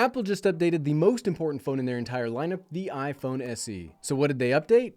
Apple just updated the most important phone in their entire lineup, the iPhone SE. So what did they update?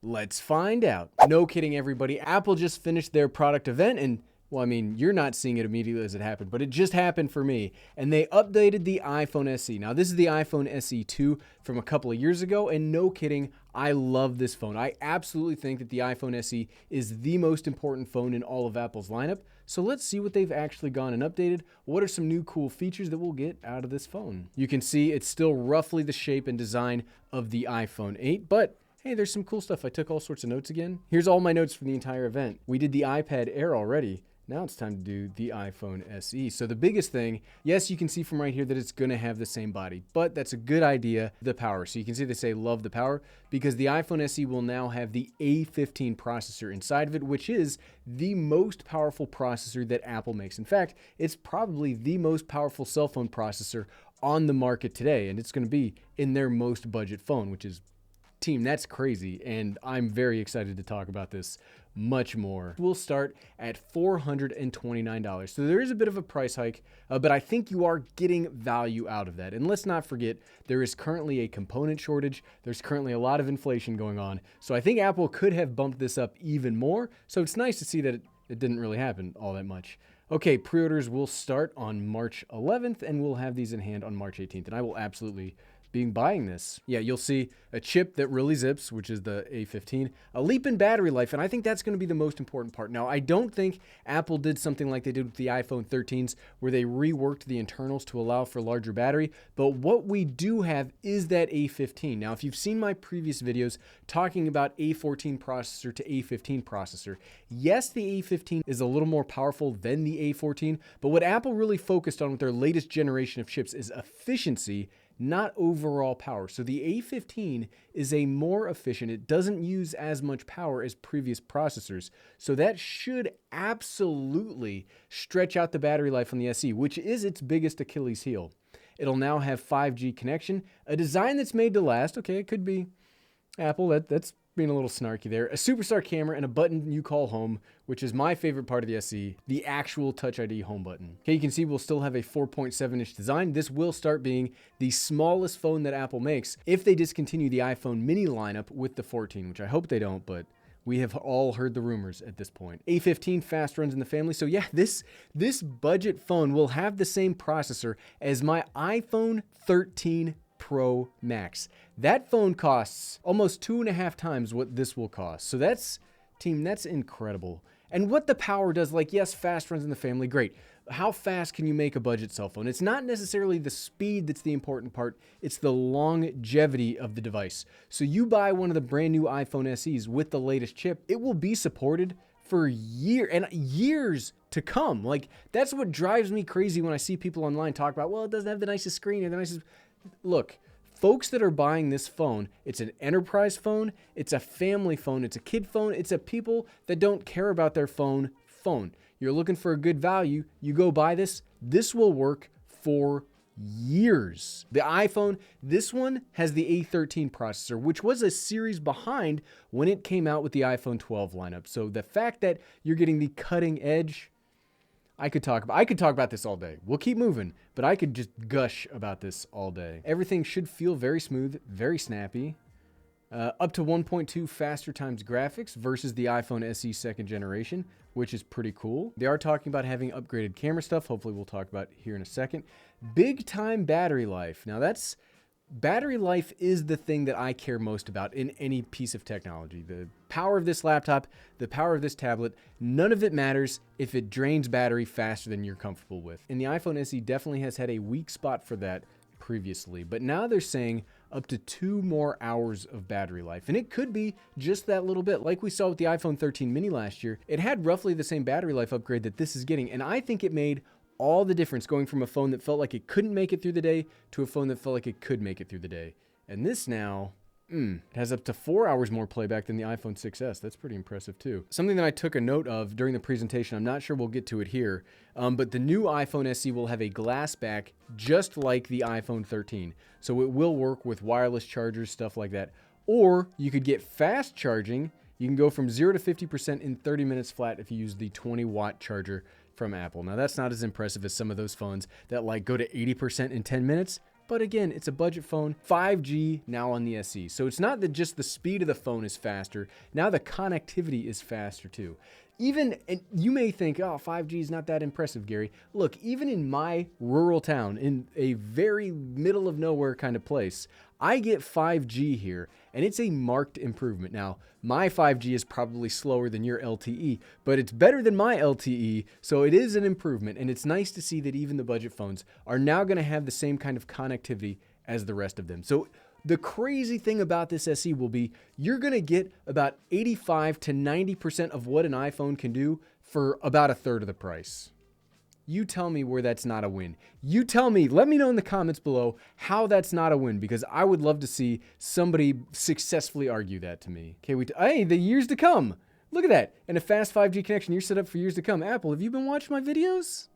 Let's find out. No kidding, everybody. Apple just finished their product event and, well, I mean, you're not seeing it immediately as it happened, but it just happened for me. And they updated the iPhone SE. Now, this is the iPhone SE 2 from a couple of years ago, and no kidding, I love this phone. I absolutely think that the iPhone SE is the most important phone in all of Apple's lineup. So let's see what they've actually gone and updated. What are some new cool features that we'll get out of this phone? You can see it's still roughly the shape and design of the iPhone 8, but hey, there's some cool stuff. I took all sorts of notes again. Here's all my notes from the entire event. We did the iPad Air already. Now it's time to do the iPhone SE. So the biggest thing, yes, you can see from right here that it's going to have the same body, but that's a good idea, the power. So you can see they say love the power because the iPhone SE will now have the A15 processor inside of it, which is the most powerful processor that Apple makes. In fact, it's probably the most powerful cell phone processor on the market today, and it's going to be in their most budget phone, which is, team, that's crazy, and I'm very excited to talk about this much more. We'll start at $429. So there is a bit of a price hike, but I think you are getting value out of that. And let's not forget, there is currently a component shortage. There's currently a lot of inflation going on. So I think Apple could have bumped this up even more. So it's nice to see that it didn't really happen all that much. Okay, pre-orders will start on March 11th, and we'll have these in hand on March 18th. And I will absolutely be buying this. Yeah, you'll see a chip that really zips, which is the A15, a leap in battery life, and I think that's going to be the most important part. Now, I don't think Apple did something like they did with the iPhone 13s, where they reworked the internals to allow for larger battery, but what we do have is that A15. Now, if you've seen my previous videos talking about A14 processor to A15 processor, yes, the A15 is a little more powerful than the A14, but what Apple really focused on with their latest generation of chips is efficiency, not overall power. So the A15 is a more efficient, it doesn't use as much power as previous processors. So that should absolutely stretch out the battery life on the SE, which is its biggest Achilles heel. It'll now have 5G connection, a design that's made to last. Okay, it could be Apple, that's being a little snarky there. A superstar camera and a button you call home, which is my favorite part of the SE, the actual Touch ID home button. Okay, you can see we'll still have a 4.7-inch design. This will start being the smallest phone that Apple makes if they discontinue the iPhone mini lineup with the 14, which I hope they don't, but we have all heard the rumors at this point. A15 fast runs in the family. So yeah, this budget phone will have the same processor as my iPhone 13 Pro Max. That phone costs almost 2.5 times what this will cost. So that's incredible. And what the power does, like, yes, fast runs in the family, great. How fast can you make a budget cell phone? It's not necessarily the speed that's the important part, it's the longevity of the device. So you buy one of the brand new iPhone SEs with the latest chip, it will be supported for years to come. Like, that's what drives me crazy when I see people online talk about, well, it doesn't have the nicest screen or the nicest. Look, folks that are buying this phone, it's an enterprise phone, it's a family phone, it's a kid phone, it's a people that don't care about their phone. You're looking for a good value, you go buy this. This will work for years. The iPhone, this one has the A13 processor, which was a series behind when it came out with the iPhone 12 lineup. So the fact that you're getting the cutting edge, I could talk about this all day. We'll keep moving, but I could just gush about this all day. Everything should feel very smooth, very snappy. Up to 1.2 faster times graphics versus the iPhone SE second generation, which is pretty cool. They are talking about having upgraded camera stuff. Hopefully we'll talk about here in a second. Big time battery life. Now battery life is the thing that I care most about in any piece of technology. The power of this laptop, the power of this tablet, none of it matters if it drains battery faster than you're comfortable with. And the iPhone SE definitely has had a weak spot for that previously, but now they're saying up to 2 more hours of battery life. And it could be just that little bit. Like we saw with the iPhone 13 mini last year, it had roughly the same battery life upgrade that this is getting. And I think it made all the difference going from a phone that felt like it couldn't make it through the day to a phone that felt like it could make it through the day. And this now, it has up to 4 hours more playback than the iPhone 6S. That's pretty impressive too. Something that I took a note of during the presentation, I'm not sure we'll get to it here, but the new iPhone SE will have a glass back just like the iPhone 13. So it will work with wireless chargers, stuff like that. Or you could get fast charging. You can go from 0 to 50% in 30 minutes flat if you use the 20-watt charger from Apple. Now, that's not as impressive as some of those phones that like go to 80% in 10 minutes. But again, it's a budget phone, 5G now on the SE. So it's not that just the speed of the phone is faster. Now the connectivity is faster too. And you may think, oh, 5G is not that impressive, Gary. Look, even in my rural town, in a very middle of nowhere kind of place, I get 5G here, and it's a marked improvement. Now, my 5G is probably slower than your LTE, but it's better than my LTE, so it is an improvement, and it's nice to see that even the budget phones are now going to have the same kind of connectivity as the rest of them. So the crazy thing about this SE will be you're going to get about 85 to 90% of what an iPhone can do for about a third of the price. You tell me where that's not a win. You tell me, let me know in the comments below how that's not a win, because I would love to see somebody successfully argue that to me. Okay, hey, the years to come. Look at that. And a fast 5G connection. You're set up for years to come. Apple, have you been watching my videos?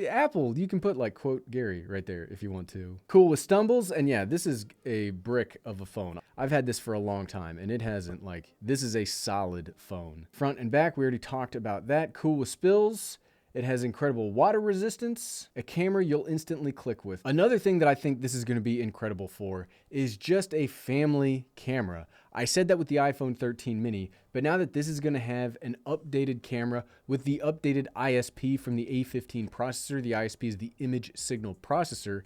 Apple, you can put like quote Gary right there if you want to. Cool with stumbles. And yeah, this is a brick of a phone. I've had this for a long time and it hasn't this is a solid phone. Front and back, we already talked about that. Cool with spills. It has incredible water resistance, a camera you'll instantly click with. Another thing that I think this is going to be incredible for is just a family camera. I said that with the iPhone 13 mini, but now that this is going to have an updated camera with the updated ISP from the A15 processor, the ISP is the image signal processor,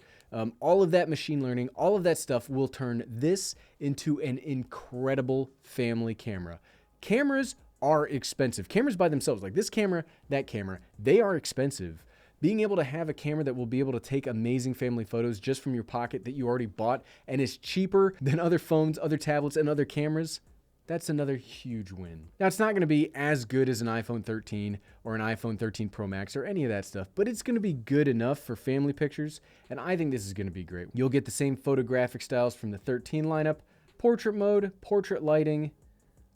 all of that machine learning, all of that stuff will turn this into an incredible family camera. Cameras are expensive. Cameras by themselves, like this camera, that camera, they are expensive. Being able to have a camera that will be able to take amazing family photos just from your pocket that you already bought and is cheaper than other phones, other tablets, and other cameras, that's another huge win. Now, it's not going to be as good as an iPhone 13 or an iPhone 13 Pro Max or any of that stuff, but it's going to be good enough for family pictures, and I think this is going to be great. You'll get the same photographic styles from the 13 lineup, portrait mode, portrait lighting,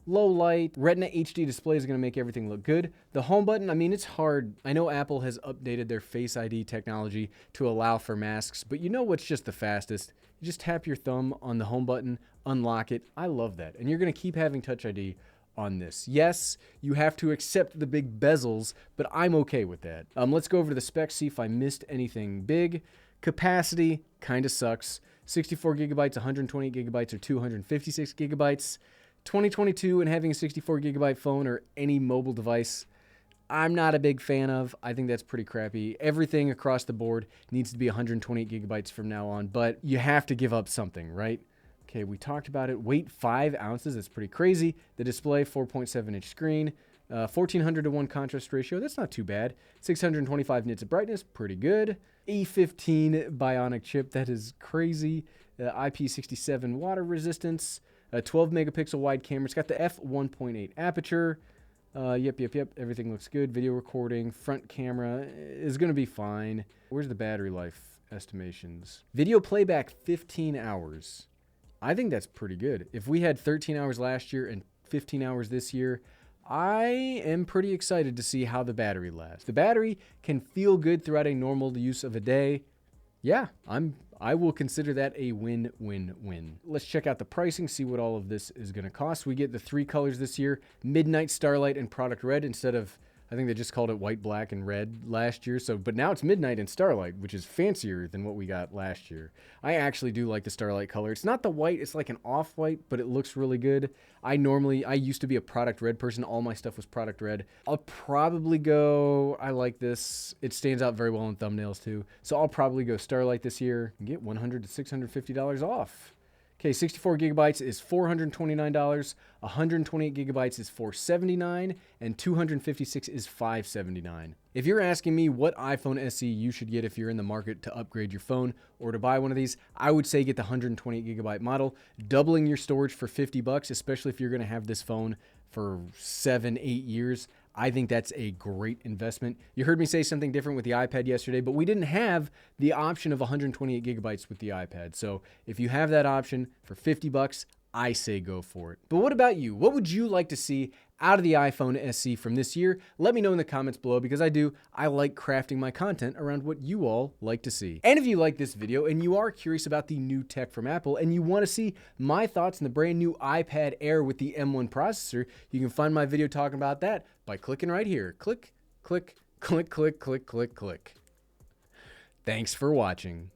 low light, Retina HD display is going to make everything look good. The home button, I mean, it's hard. I know Apple has updated their Face ID technology to allow for masks, but you know what's just the fastest? You just tap your thumb on the home button, unlock it. I love that. And you're going to keep having Touch ID on this. Yes, you have to accept the big bezels, but I'm okay with that. Let's go over to the specs, see if I missed anything big. Capacity kind of sucks. 64 gigabytes, 128 gigabytes, or 256 gigabytes. 2022 and having a 64 gigabyte phone or any mobile device, I'm not a big fan of. I think that's pretty crappy. Everything across the board needs to be 128 gigabytes from now on, but you have to give up something, right? Okay, we talked about it. Weight 5 ounces, that's pretty crazy. The display, 4.7 inch screen, 1400 to 1 contrast ratio, that's not too bad. 625 nits of brightness, pretty good. A15 bionic chip, that is crazy. IP67 water resistance. A 12 megapixel wide camera. It's got the f1.8 aperture. Yep. Everything looks good. Video recording. Front camera is going to be fine. Where's the battery life estimations? Video playback 15 hours. I think that's pretty good. If we had 13 hours last year and 15 hours this year, I am pretty excited to see how the battery lasts. The battery can feel good throughout a normal use of a day. Yeah, I will consider that a win-win-win. Let's check out the pricing, see what all of this is going to cost. We get the 3 colors this year, Midnight, Starlight, and Product Red instead of, I think they just called it White, Black, and Red last year. But now it's Midnight and Starlight, which is fancier than what we got last year. I actually do like the Starlight color. It's not the white, it's like an off-white, but it looks really good. I used to be a Product Red person. All my stuff was Product Red. I'll probably go, I like this. It stands out very well in thumbnails too. So I'll probably go Starlight this year and get $100 to $650 off. Okay, 64 gigabytes is $429, 128 gigabytes is $479, and 256 is $579. If you're asking me what iPhone SE you should get if you're in the market to upgrade your phone or to buy one of these, I would say get the 128 gigabyte model, doubling your storage for $50, especially if you're going to have this phone for 7-8 years. I think that's a great investment. You heard me say something different with the iPad yesterday, but we didn't have the option of 128 gigabytes with the iPad. So if you have that option for $50, I say go for it. But what about you? What would you like to see out of the iPhone SE from this year? Let me know in the comments below, because I like crafting my content around what you all like to see. And if you like this video and you are curious about the new tech from Apple and you want to see my thoughts on the brand new iPad Air with the M1 processor, you can find my video talking about that by clicking right here. Click, click, Click, click, click, click, click. Thanks for watching.